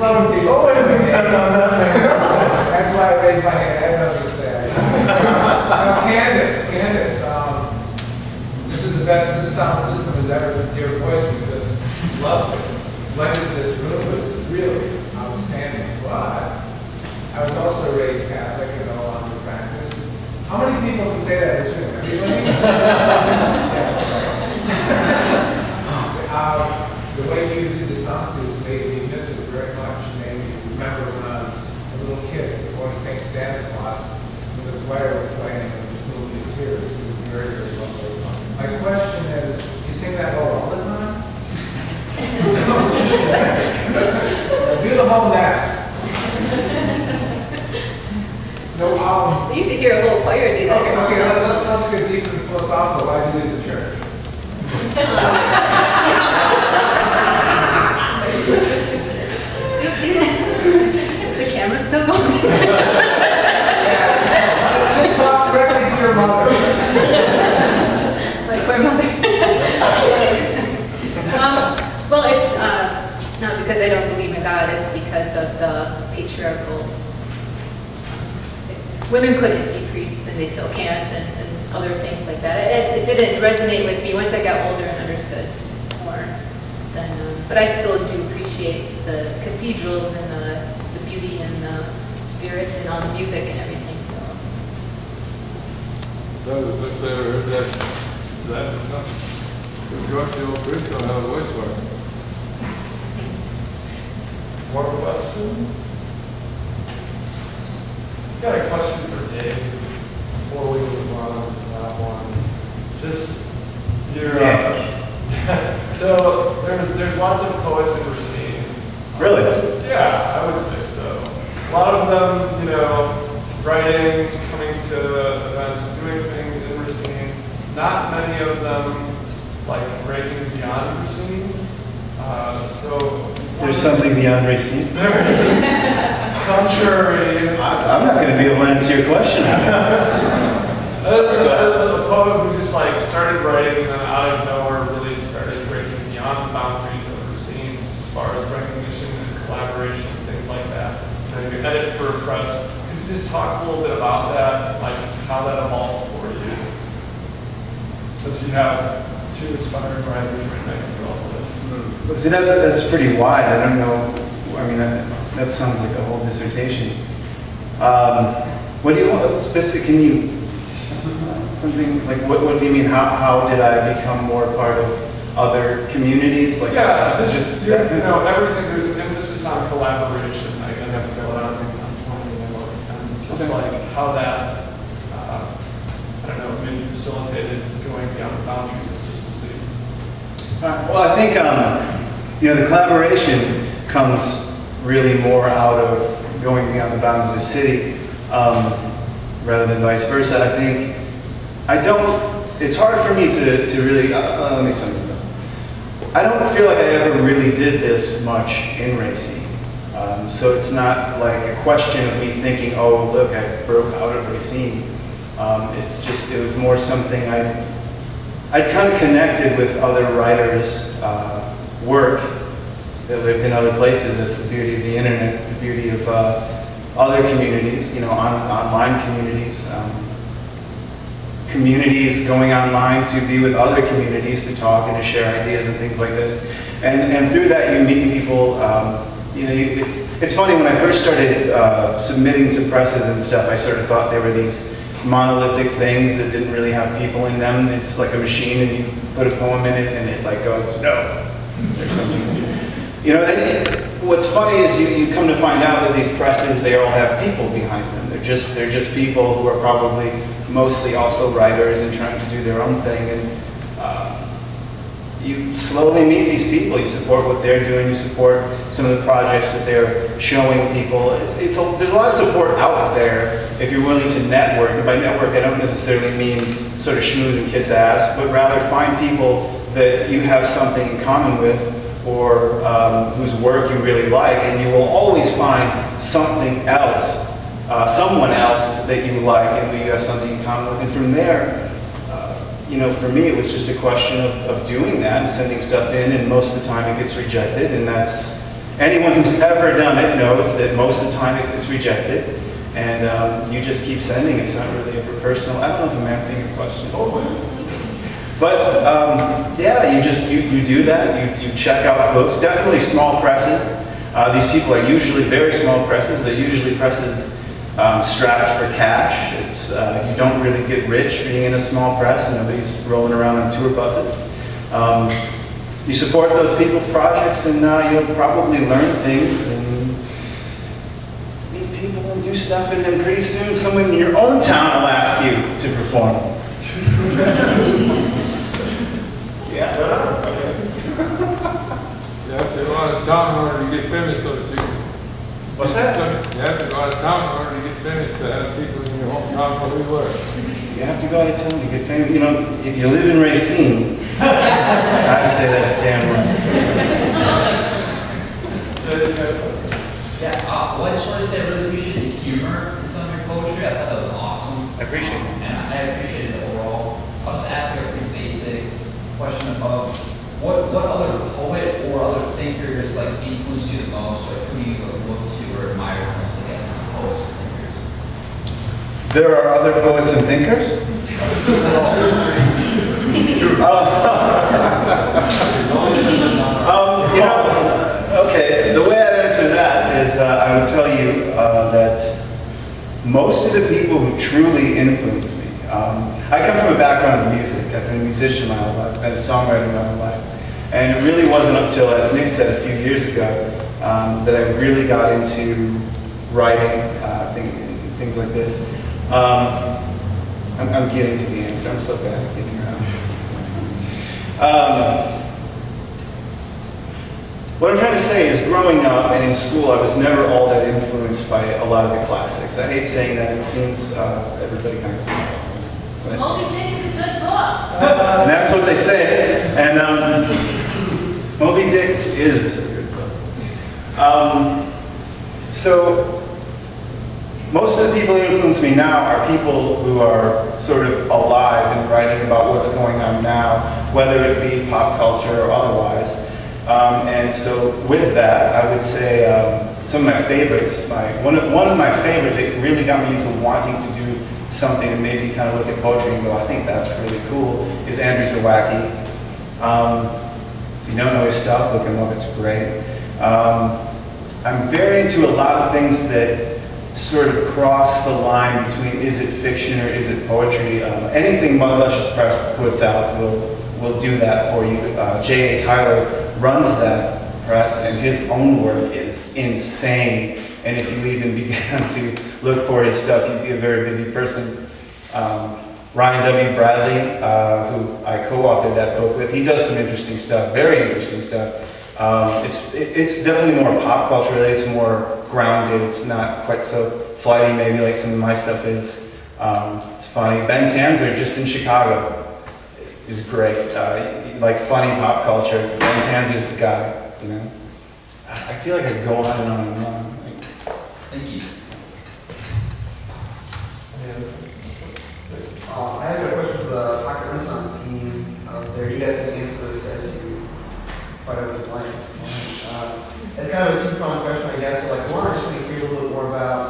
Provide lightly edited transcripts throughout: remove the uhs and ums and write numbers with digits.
Some people always depend on that. That's why I raised my hand. I have nothing to say. Candace, this is the best this sound system has ever since your voice. We just loved it. Blended this room with really outstanding. But I was also raised Catholic and no longer practice. How many people can say that in this room? Everybody? The way you did the sound tubes made me miss it very much. Made me remember when I was a little kid going to St. Stanislaus with the choir were playing and just moved me to tears. It was very, very lovely. My question is, you sing that all the time? Do the whole mass. No problem. You should hear a whole choir do that. Okay, let's get deep and philosophical. Why do you leave the church? The camera's still going. Yeah. Just talk directly to your mother. My poor mother. Well, it's not because I don't believe in God, it's because of the patriarchal. Women couldn't be priests and they still can't, and other things like that. It didn't resonate with me once I got older and understood more. But I still do appreciate the cathedrals and the beauty and the spirit and all the music and everything. So. Let's say I heard that or something. The majority of priests don't have a voice for it. More questions? Got a question for Dave before we move on to that one. Just your so there's lots of poets in Racine. Really? Yeah, I would say so. A lot of them, you know, writing, coming to events, doing things in Racine. Not many of them like breaking beyond Racine. So there's something beyond Racine? Contrary. I'm not going to be able to answer your question. As a poet who just like started writing and then out of nowhere really started breaking beyond the boundaries of Racine, just as far as recognition and collaboration and things like that. And you edit for press. Could you just talk a little bit about that, like how that evolved for you? Since you have two aspiring writers right next to you also. Well, see, that's pretty wide. I don't know. I mean, that sounds like a whole dissertation. What do you want specific? Can you specify something like what do you mean? How did I become more part of other communities? Like just you know, everything. There's an emphasis on collaboration. I guess is what I'm pointing out. Just like how that I don't know, maybe facilitated going beyond the boundaries of just the city. Well, I think you know, the collaboration comes really more out of going beyond the bounds of the city rather than vice versa. I think it's hard for me to really, let me sum this up. I don't feel like I ever really did this much in Racine. So it's not like a question of me thinking, oh, look, I broke out of Racine. It's just, it was more something I'd kind of connected with other writers' work that lived in other places. It's the beauty of the internet. It's the beauty of other communities, you know, online communities. Communities going online to be with other communities to talk and to share ideas and things like this. And through that you meet people, you know, it's funny, when I first started submitting to presses and stuff, I sort of thought they were these monolithic things that didn't really have people in them. It's like a machine and you put a poem in it and it like goes, no, or something. You know, what's funny is you come to find out that these presses, they all have people behind them. They're just people who are probably mostly also writers and trying to do their own thing. And you slowly meet these people. You support what they're doing. You support some of the projects that they're showing people. There's a lot of support out there if you're willing to network. And by network, I don't necessarily mean sort of schmooze and kiss ass, but rather find people that you have something in common with, or whose work you really like, and you will always find something else, someone else that you like and who you have something in common with. And from there, you know, for me, it was just a question of doing that and sending stuff in, and most of the time it gets rejected, and that's anyone who's ever done it knows that most of the time it's rejected, and you just keep sending. It's not really ever personal. I don't know if I'm answering your question. But yeah, you do that. You check out books. Definitely small presses. These people are usually very small presses. They're usually presses strapped for cash. It's you don't really get rich being in a small press. Nobody's rolling around on tour buses. You support those people's projects, and you'll probably learn things and meet people and do stuff, and then pretty soon someone in your own town will ask you to perform. Yeah. You have to go out of town in order to get famous, so to speak. What's that? You have to go out of town in order to get famous, to have people in your hometown where we were. You have to go out of town to get famous. You know, if you live in Racine, I'd say that's damn right. Yeah, well, I just want to say I really appreciate the humor in some of your poetry. I thought that was awesome. I appreciate it. And I appreciated it overall. I'll just ask you a pretty basic question of what other poet or other thinkers like influenced you the most, or who you look to or admire the most, I guess, poets or thinkers? There are other poets and thinkers? You know, okay, the way I'd answer that is I would tell you that most of the people who truly influence me, I come from a background of music. I've been a musician my whole life, I've been a songwriter my whole life. And it really wasn't until, as Nick said a few years ago, that I really got into writing, things like this. I'm getting to the answer. I'm so bad at getting around. What I'm trying to say is, growing up and in school, I was never all that influenced by a lot of the classics. I hate saying that. It seems everybody kind of... Moby Dick is a good book. And that's what they say. And Moby Dick is a good book. So most of the people who influence me now are people who are sort of alive and writing about what's going on now, whether it be pop culture or otherwise. And so with that, I would say some of my favorites, one of my favorites that really got me into wanting to do something and made me kind of look at poetry and go, I think that's really cool, is Andrew Zawacki. If you don't know his stuff, look him up, it's great. I'm very into a lot of things that sort of cross the line between is it fiction or is it poetry. Anything Mud Luscious Press puts out will do that for you. J.A. Tyler runs that press, and his own work is insane. And if you even began to look for his stuff, you'd be a very busy person. Ryan W. Bradley, who I co-authored that book with, he does some interesting stuff, very interesting stuff. It's definitely more pop culture related, it's more grounded, it's not quite so flighty maybe like some of my stuff is. It's funny. Ben Tanzer, just in Chicago, is great. Like funny pop culture, Ben Tanzer's the guy, you know. I feel like I could go on and on and on. Thank you. I have a question for the Pocket Renaissance team there. You guys can answer this as you fight over the line. It's kind of a two-pronged question, I guess. So, like, one, I just want to hear a little bit more about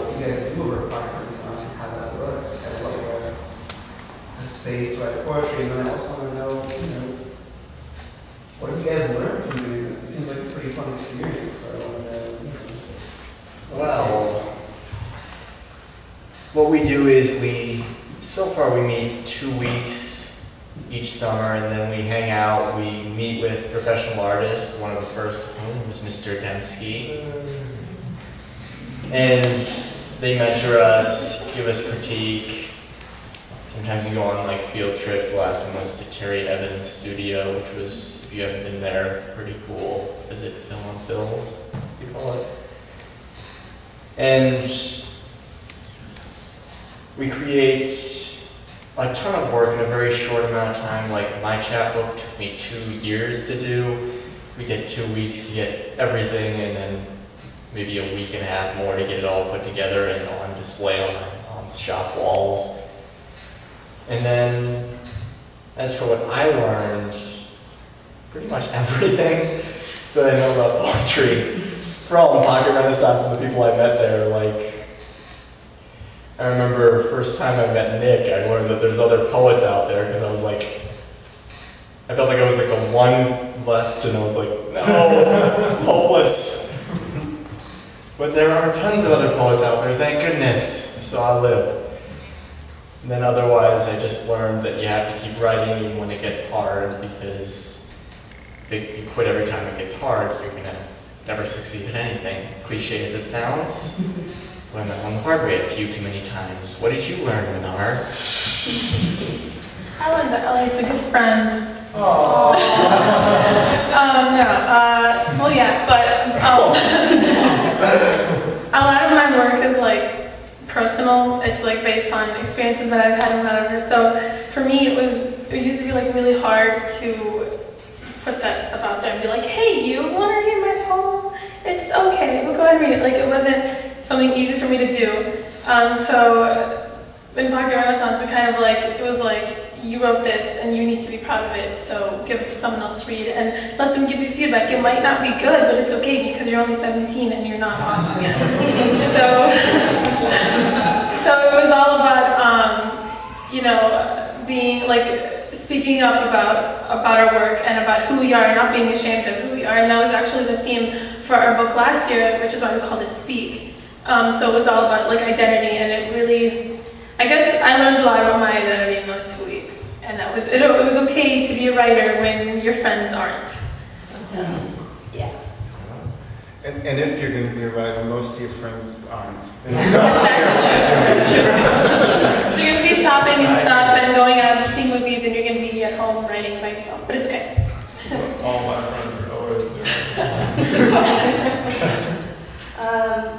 what you guys do over at Pocket Renaissance and how that looks as like a space to write poetry. And then I also want to know, what have you guys learned from doing this? It seems like a pretty fun experience. So I want to know. Well, what we do is so far we meet 2 weeks each summer, and then we hang out, we meet with professional artists, one of the first of whom is Mr. Dembski. And they mentor us, give us critique. Sometimes we go on like field trips. The last one was to Terry Evans' studio, which was, if you haven't been there, pretty cool. Visit Film on Phil's, we call it. And we create a ton of work in a very short amount of time. Like my chapbook took me 2 years to do. We get 2 weeks to get everything, and then maybe a week and a half more to get it all put together and on display on my mom's shop walls. And then, as for what I learned, pretty much everything. that I know about poetry. For all in Pocket Renaissance and the people I met there, like, I remember first time I met Nick, I learned that there's other poets out there, because I was like, I felt like I was like the one left, and I was like, no, it's hopeless. But there are tons of other poets out there, thank goodness, so I live. And then otherwise, I just learned that you have to keep writing even when it gets hard, because if you quit every time it gets hard, you're going to never succeed at anything. Cliche as it sounds, learned that one the hard way a few too many times. What did you learn, Minar? I learned that Elliot's a good friend. Well, yeah, but a lot of my work is like personal. It's like based on experiences that I've had and whatever. So for me, it used to be like really hard to put that stuff out there and be like, hey, you want to read my poem? It's okay, we'll go ahead and read it. Like, it wasn't something easy for me to do. So in Pocket Renaissance, we kind of like, it was like, you wrote this and you need to be proud of it, so give it to someone else to read and let them give you feedback. It might not be good, but it's okay because you're only 17 and you're not awesome yet. so it was all about, you know, being like, speaking up about our work and about who we are and not being ashamed of who we are. And that was actually the theme for our book last year, which is why we called it Speak. So it was all about like identity, and it really, I guess I learned a lot about my identity in those 2 weeks. And that was, it was okay to be a writer when your friends aren't. So, yeah. And if you're going to be a writer, most of your friends aren't. That's true. You're going to be shopping and stuff and going out and seeing movies, and you're going to be at home writing by yourself. But it's okay. All my friends are always there.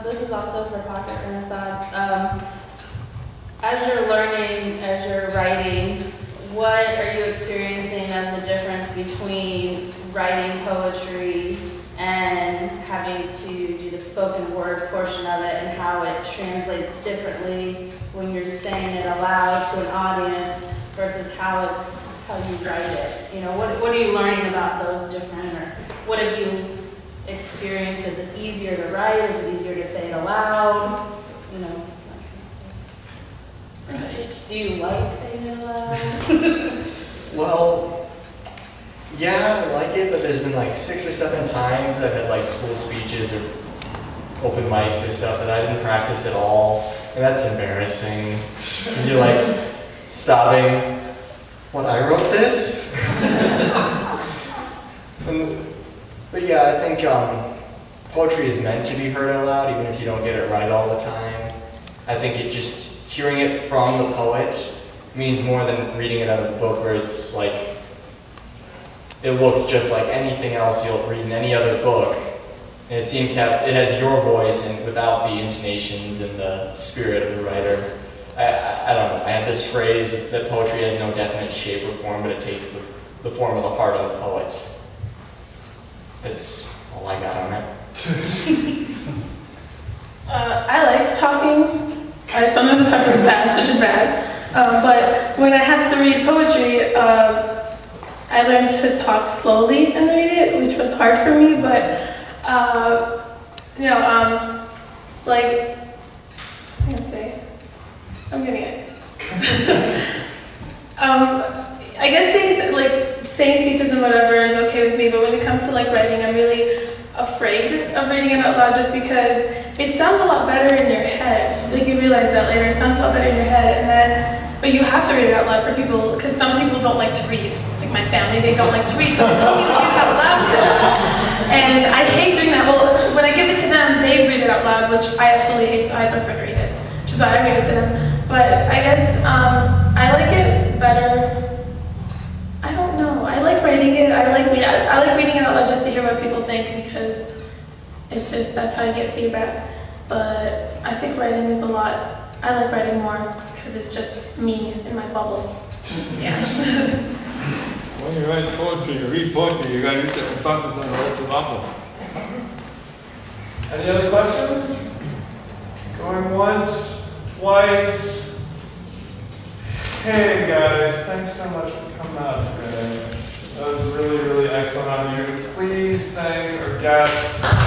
This is also for Pocket Renaissance. As you're learning, as you're writing, what are you experiencing as the difference between writing poetry and having to do the spoken word portion of it, and how it translates differently when you're saying it aloud to an audience versus how you write it? You know, what are you learning about those different, or what have you experienced? Is it easier to write? Is it easier to say it aloud? You know, do you like saying it aloud? Well, yeah, I like it, but there's been like 6 or 7 times I've had like school speeches or open mics or stuff that I didn't practice at all, and that's embarrassing. And you're like stopping, what, I wrote this? But yeah, I think poetry is meant to be heard out loud, even if you don't get it right all the time. I think it just, hearing it from the poet means more than reading it out of a book where it's like, it looks just like anything else you'll read in any other book. And it seems to have, it has your voice and without the intonations and the spirit of the writer. I don't know, I have this phrase that poetry has no definite shape or form, but it takes the form of the heart of the poet. That's all I got on it. I liked talking. I sometimes talk really fast, which is bad. But when I have to read poetry, I learned to talk slowly and read it, which was hard for me. But you know, like, what's I gonna say? I'm getting it. I guess saying speeches and whatever is okay with me, but when it comes to like writing, I'm really afraid of reading it out loud just because it sounds a lot better in your head. Like, you realize that later, it sounds a lot better in your head, and then, but you have to read it out loud for people, because some people don't like to read. Like my family, they don't like to read, so they tell me to read it out loud to them. And I hate doing that. Well, when I give it to them, they read it out loud, which I absolutely hate, so I prefer to read it, which is why I read it to them. But I guess I like it better. I don't know. I like writing it. I like reading it out loud just to hear what people think, because it's just, that's how I get feedback. But I think writing is a lot, I like writing more because it's just me in my bubble. Yeah. When you write poetry, you read poetry, you gotta get the focus on the rest of the novel. Any other questions? Going once, twice. Hey guys, thanks so much for coming out today. That was really, really excellent. this one on you. Please think or guess